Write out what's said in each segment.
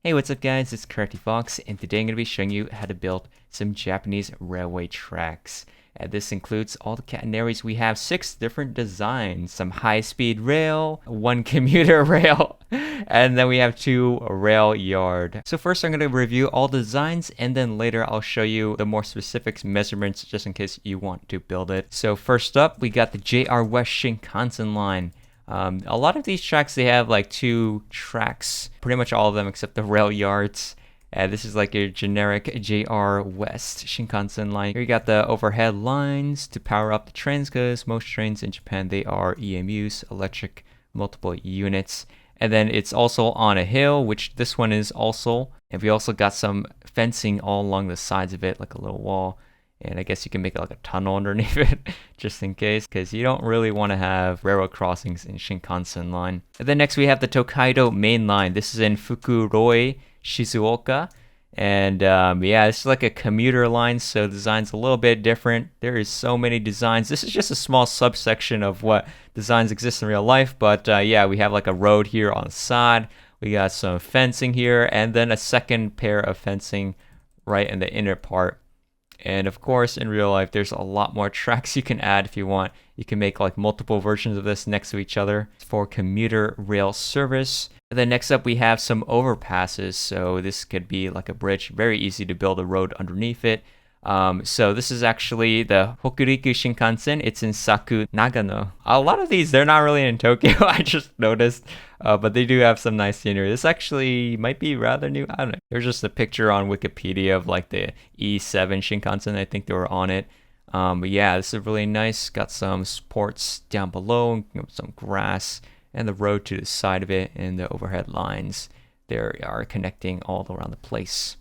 Hey, what's up guys, it's Karate Fox, and today I'm going to be showing you how to build some Japanese railway tracks. And this includes all the catenaries. We have 6 different designs, some high-speed rail, 1 commuter rail, and then we have 2 rail yard. So first I'm going to review all the designs, and then later I'll show you the more specific measurements just in case you want to build it. So first up, we got the JR West Shinkansen line. A lot of these tracks, they have like 2 tracks, pretty much all of them except the rail yards. This is like your generic JR West Shinkansen line. Here you got the overhead lines to power up the trains, because most trains in Japan, they are EMUs, electric multiple units. And then it's also on a hill, which this one is also. And we also got some fencing all along the sides of it, like a little wall. And I guess you can make it like a tunnel underneath it, just in case, because you don't really want to have railroad crossings in Shinkansen line. And then next we have the Tokaido main line. This is in Fukuroi, Shizuoka. And yeah, this is like a commuter line, so the design's a little bit different. There is so many designs. This is just a small subsection of what designs exist in real life. But yeah, we have like a road here on the side. We got some fencing here, and then a second pair of fencing right in the inner part. And of course, in real life, there's a lot more tracks you can add if you want. You can make like multiple versions of this next to each other for commuter rail service. And then next up, we have some overpasses. So this could be like a bridge, very easy to build a road underneath it. So this is actually the Hokuriku Shinkansen. It's in Saku, Nagano. A lot of these, they're not really in Tokyo, I just noticed. But they do have some nice scenery. This actually might be rather new. I don't know. There's just a picture on Wikipedia of like the E7 Shinkansen. I think they were on it. But yeah, this is really nice. Got some supports down below, some grass, and the road to the side of it, and the overhead lines there are connecting all around the place.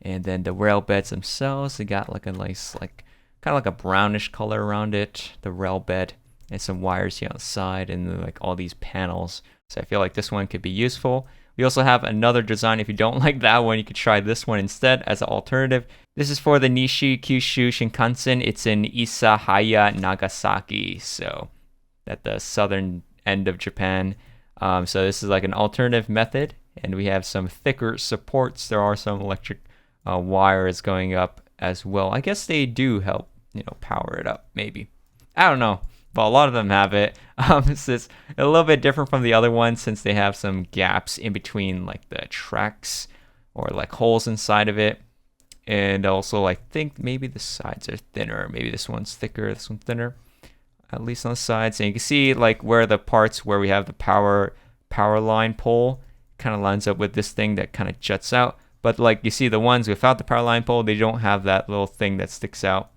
And then the rail beds themselves, they got like a nice, like kind of like a brownish color around it, the rail bed, and some wires here on the side, and like all these panels. So I feel like this one could be useful. We also have another design. If you don't like that one, you could try this one instead as an alternative. This is for the Nishi Kyushu Shinkansen. It's in Isahaya, Nagasaki, so at the southern end of Japan. So this is like an alternative method, and we have some thicker supports. There are some electric wires going up as well. I guess they do help, power it up, maybe. I don't know, but a lot of them have it. This is a little bit different from the other ones, since they have some gaps in between like the tracks, or like holes inside of it. And also, I think maybe the sides are thinner. Maybe this one's thicker, this one's thinner, at least on the sides. And you can see like where the parts where we have the power line pole kind of lines up with this thing that kind of juts out. But like you see, the ones without the power line pole, they don't have that little thing that sticks out.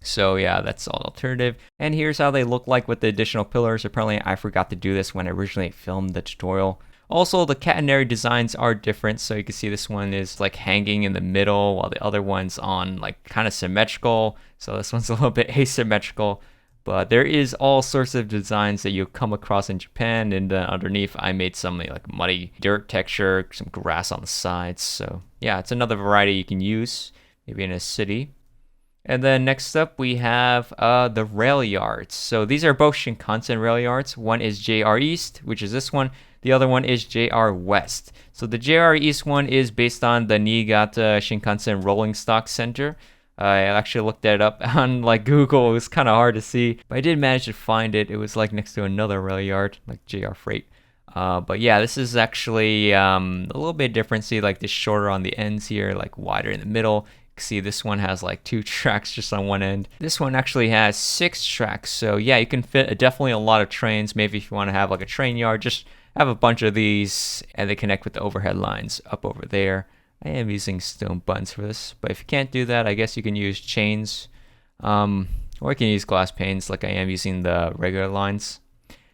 So yeah, that's all alternative. And here's how they look like with the additional pillars. Apparently I forgot to do this when I originally filmed the tutorial. Also, the catenary designs are different. So you can see this one is like hanging in the middle, while the other one's on like kind of symmetrical. So this one's a little bit asymmetrical. But there is all sorts of designs that you come across in Japan, and then underneath I made some like muddy dirt texture, some grass on the sides. So yeah, it's another variety you can use, maybe in a city. And then next up we have the rail yards. So these are both Shinkansen rail yards. One is JR East, which is this one. The other one is JR West. So the JR East one is based on the Niigata Shinkansen Rolling Stock Center. I actually looked that up on like Google. It was kind of hard to see, but I did manage to find it. It was like next to another rail yard, like JR Freight. But yeah, this is actually a little bit different. See, like this shorter on the ends here, like wider in the middle. You can see this one has like 2 tracks just on one end. This one actually has 6 tracks. So yeah, you can fit definitely a lot of trains. Maybe if you want to have like a train yard, just have a bunch of these, and they connect with the overhead lines up over there. I am using stone buttons for this, but if you can't do that, I guess you can use chains, or you can use glass panes like I am using the regular lines.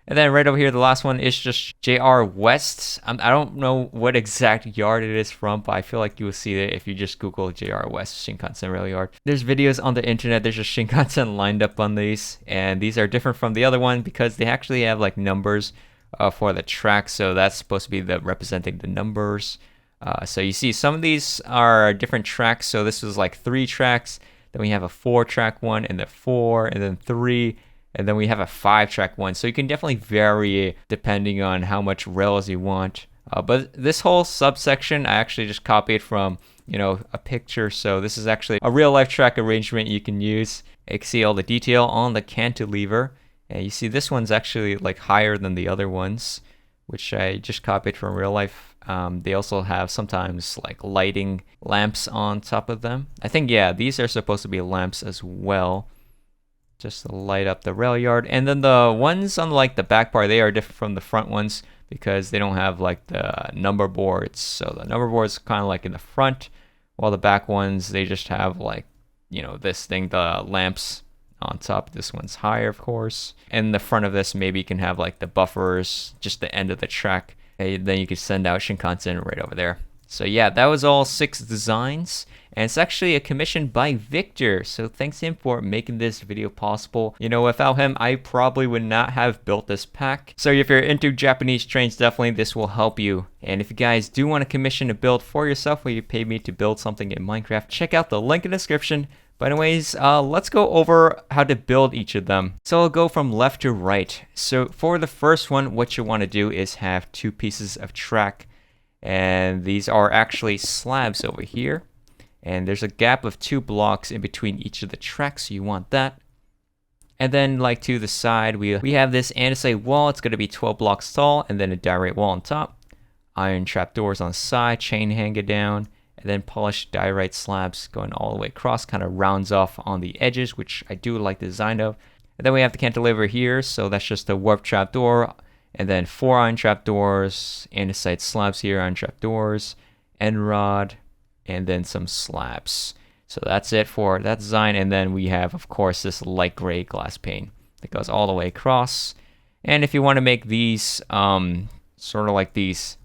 And then right over here, the last one is just JR West. I don't know what exact yard it is from, but I feel like you will see it if you just Google JR West Shinkansen rail yard. There's videos on the internet. There's just Shinkansen lined up on these, and these are different from the other one because they actually have like numbers for the tracks. So that's supposed to be representing the numbers. So you see some of these are different tracks. So this was like 3 tracks. Then we have a 4-track one, and then 4, and then 3, and then we have a 5-track one. So you can definitely vary depending on how much rails you want. But this whole subsection, I actually just copied from, a picture. So this is actually a real life track arrangement you can use. You can see all the detail on the cantilever. And you see this one's actually like higher than the other ones, which I just copied from real life. They also have sometimes like lighting lamps on top of them. I think, yeah, these are supposed to be lamps as well, just to light up the rail yard. And then the ones on like the back part, they are different from the front ones because they don't have like the number boards. So the number boards kind of like in the front, while the back ones, they just have like, this thing, the lamps on top. This one's higher, of course. And the front of this, maybe you can have like the buffers, just the end of the track. And then you can send out Shinkansen right over there. So yeah, that was all 6 designs. And it's actually a commission by Victor. So thanks to him for making this video possible. Without him, I probably would not have built this pack. So if you're into Japanese trains, definitely this will help you. And if you guys do want to commission a build for yourself where you pay me to build something in Minecraft, check out the link in the description. But anyways, let's go over how to build each of them. So I'll go from left to right. So for the first one, what you want to do is have 2 pieces of track. And these are actually slabs over here. And there's a gap of 2 blocks in between each of the tracks, so you want that. And then like to the side, we have this andesite wall. It's going to be 12 blocks tall, and then a diorite wall on top. Iron trapdoors on the side, chain hanger down. And then polished diorite slabs going all the way across, kind of rounds off on the edges, which I do like the design of. And then we have the cantilever here, so that's just a warp trapdoor. And then 4 iron trapdoors, andesite slabs here, iron trapdoors, end rod, and then some slabs. So that's it for that design. And then we have, of course, this light gray glass pane that goes all the way across. And if you want to make these sort of like these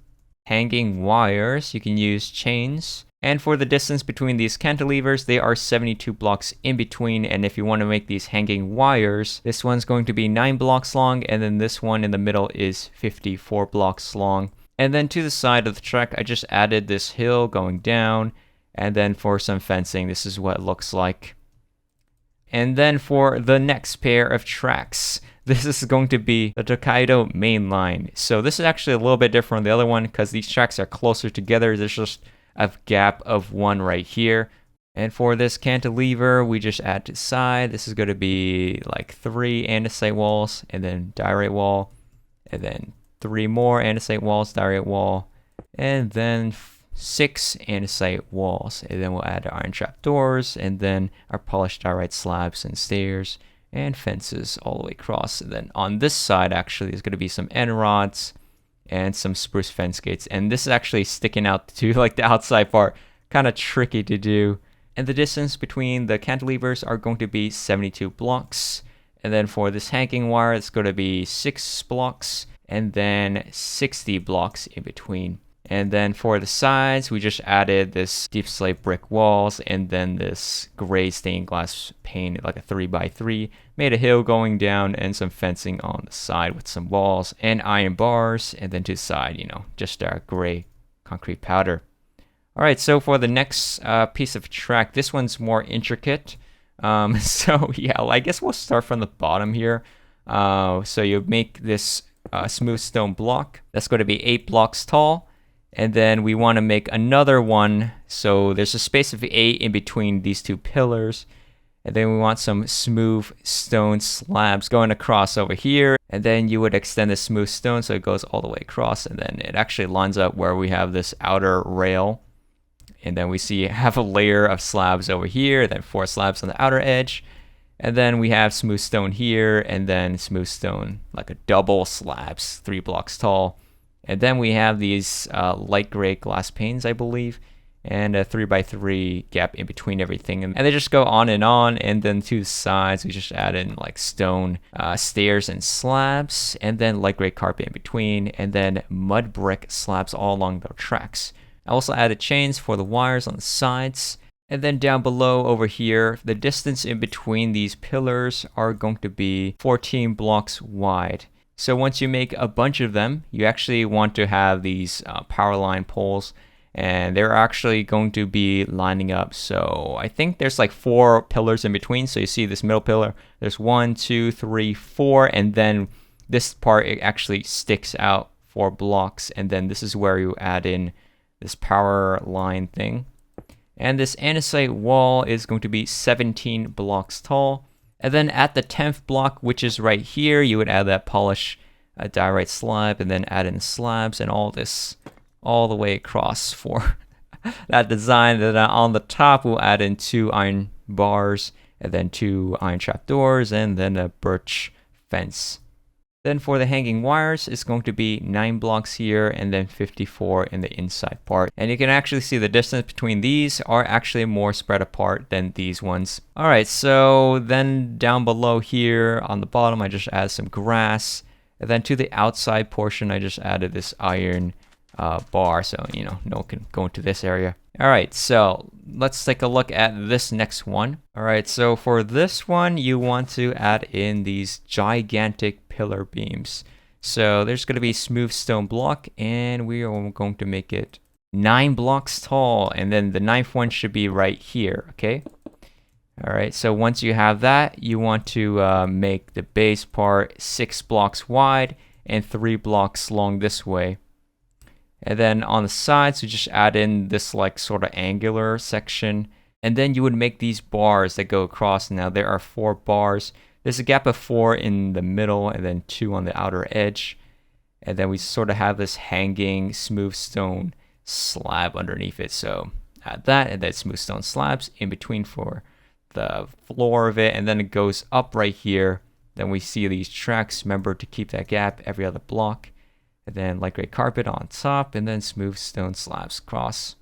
hanging wires, you can use chains. And for the distance between these cantilevers, they are 72 blocks in between. And if you want to make these hanging wires, this one's going to be 9 blocks long, and then this one in the middle is 54 blocks long. And then to the side of the track, I just added this hill going down. And then for some fencing, this is what it looks like. And then for the next pair of tracks, this is going to be the Tokaido main line. So this is actually a little bit different from the other one because these tracks are closer together. There's just a gap of 1 right here. And for this cantilever, we just add to the side. This is going to be like 3 andesite walls, and then diorite wall, and then 3 more andesite walls, diorite wall, and then 6 andesite walls. And then we'll add the iron trap doors, and then our polished diorite slabs and stairs and fences all the way across. And then on this side, actually, there's going to be some end rods and some spruce fence gates. And this is actually sticking out to like the outside part. Kind of tricky to do. And the distance between the cantilevers are going to be 72 blocks. And then for this hanging wire, it's going to be 6 blocks. And then 60 blocks in between. And then for the sides, we just added this deep slate brick walls and then this gray stained glass pane, like a 3x3. Made a hill going down and some fencing on the side with some walls and iron bars. And then to the side, just our gray concrete powder. All right, so for the next piece of track, this one's more intricate. So yeah, I guess we'll start from the bottom here. So you make this smooth stone block. That's going to be 8 blocks tall. And then we want to make another one. So there's a space of 8 in between these 2 pillars. And then we want some smooth stone slabs going across over here. And then you would extend the smooth stone so it goes all the way across. And then it actually lines up where we have this outer rail. And then we see half a layer of slabs over here. Then 4 slabs on the outer edge. And then we have smooth stone here. And then smooth stone, like a double slabs, 3 blocks tall. And then we have these light gray glass panes, I believe, and a 3x3 gap in between everything. And they just go on. And then to the sides, we just add in like stone stairs and slabs, and then light gray carpet in between, and then mud brick slabs all along the tracks. I also added chains for the wires on the sides. And then down below over here, the distance in between these pillars are going to be 14 blocks wide. So once you make a bunch of them, you actually want to have these power line poles, and they're actually going to be lining up. So I think there's like 4 pillars in between. So you see this middle pillar, there's 1, 2, 3, 4, and then this part, it actually sticks out 4 blocks, and then this is where you add in this power line thing. And this andesite wall is going to be 17 blocks tall. And then at the 10th block, which is right here, you would add that polish diorite slab, and then add in slabs and all this all the way across for that design. Then on the top, we'll add in 2 iron bars, and then 2 iron trapdoors, and then a birch fence. Then for the hanging wires, it's going to be 9 blocks here, and then 54 in the inside part. And you can actually see the distance between these are actually more spread apart than these ones. Alright, so then down below here on the bottom, I just added some grass. And then to the outside portion, I just added this iron bar, so no one can go into this area. Alright, so let's take a look at this next one. Alright, so for this one, you want to add in these gigantic pillar beams. So there's going to be smooth stone block, and we are going to make it 9 blocks tall, and then the 9th one should be right here, okay? Alright, so once you have that, you want to make the base part 6 blocks wide and 3 blocks long this way. And then on the sides, you just add in this like sort of angular section. And then you would make these bars that go across. Now there are 4 bars. There's a gap of 4 in the middle, and then 2 on the outer edge. And then we sort of have this hanging smooth stone slab underneath it. So add that, and then smooth stone slabs in between for the floor of it. And then it goes up right here. Then we see these tracks. Remember to keep that gap every other block. And then light gray carpet on top, and then smooth stone slabs across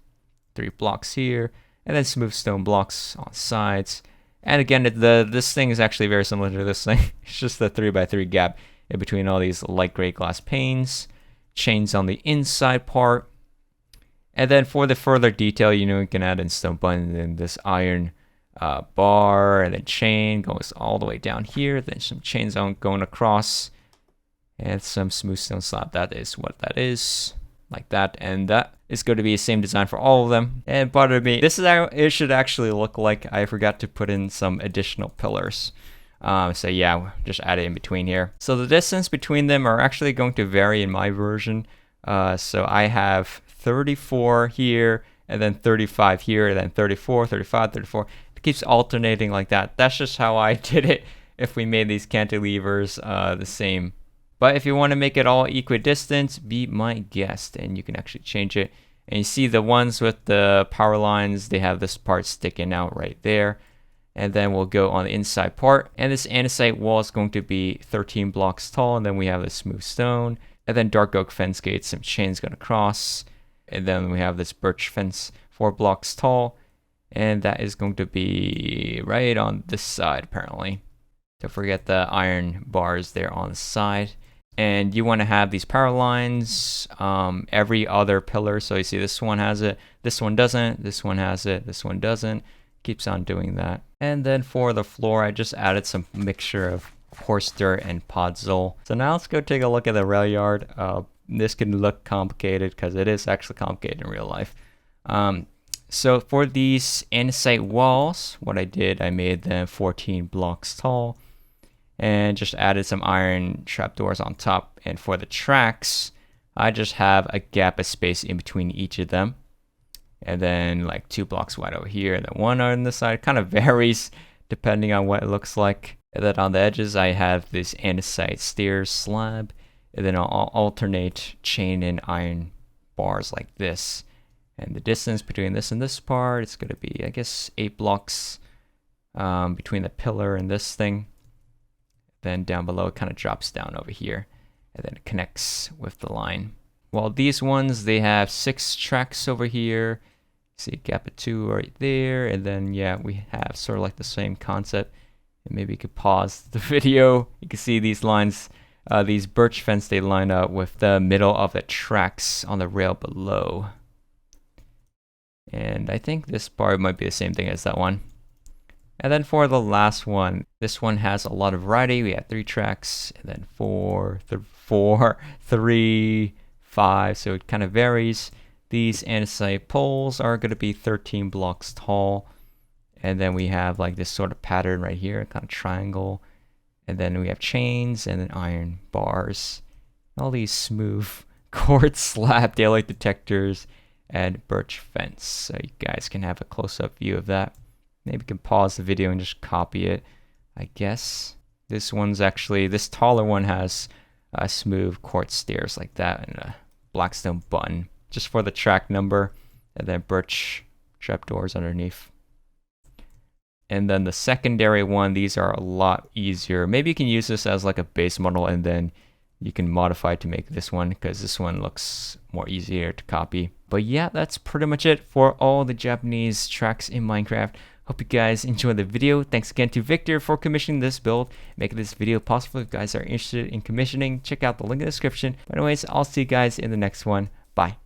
3 blocks here, and then smooth stone blocks on sides. And again, this thing is actually very similar to this thing. It's just the 3x3 gap in between all these light gray glass panes, chains on the inside part. And then for the further detail, you can add in stone buttons and this iron bar, and then chain goes all the way down here. Then some chains going across. And some smooth stone slab. That is what that is. Like that. And that is going to be the same design for all of them. And pardon me, this is how it should actually look like. I forgot to put in some additional pillars. So yeah, just add it in between here. So the distance between them are actually going to vary in my version. So I have 34 here, and then 35 here, and then 34, 35, 34. It keeps alternating like that. That's just how I did it if we made these cantilevers the same. But if you want to make it all equidistant, be my guest, and you can actually change it. And you see the ones with the power lines, they have this part sticking out right there. And then we'll go on the inside part. And this andesite wall is going to be 13 blocks tall, and then we have the smooth stone. And then dark oak fence gates, some chains going across. And then we have this birch fence, 4 blocks tall. And that is going to be right on this side, apparently. Don't forget the iron bars there on the side. And you want to have these power lines every other pillar. So you see this one has it, this one doesn't, this one has it, this one doesn't. Keeps on doing that. And then for the floor, I just added some mixture of horse dirt and podzol. So now let's go take a look at the rail yard. This can look complicated because it is actually complicated in real life. So for these andesite walls, what I did, I made them 14 blocks tall. And just added some iron trapdoors on top. And for the tracks, I just have a gap of space in between each of them. And then like 2 blocks wide over here, and then 1 on the side. It kind of varies depending on what it looks like. And then on the edges, I have this andesite stairs slab. And then I'll alternate chain and iron bars like this. And the distance between this and this part, it's going to be, I guess, 8 blocks between the pillar and this thing. Then down below, it kind of drops down over here, and then it connects with the line. While these ones, they have 6 tracks over here. See a gap of 2 right there, and then yeah, we have sort of like the same concept. And maybe you could pause the video. You can see these lines, these birch fence, they line up with the middle of the tracks on the rail below. And I think this part might be the same thing as that one. And then for the last one, this one has a lot of variety. We have 3 tracks, and then 4, 3, 5, so it kind of varies. These andesite poles are going to be 13 blocks tall. And then we have like this sort of pattern right here, kind of triangle. And then we have chains and then iron bars. All these smooth quartz slab daylight detectors, and birch fence. So you guys can have a close-up view of that. Maybe you can pause the video and just copy it, I guess. This taller one has smooth quartz stairs like that and a blackstone button just for the track number, and then birch trapdoors underneath. And then the secondary one, these are a lot easier. Maybe you can use this as like a base model and then you can modify to make this one, because this one looks more easier to copy. But yeah, that's pretty much it for all the Japanese tracks in Minecraft. Hope you guys enjoyed the video. Thanks again to Victor for commissioning this build, making this video possible. If you guys are interested in commissioning, check out the link in the description. But anyways, I'll see you guys in the next one. Bye.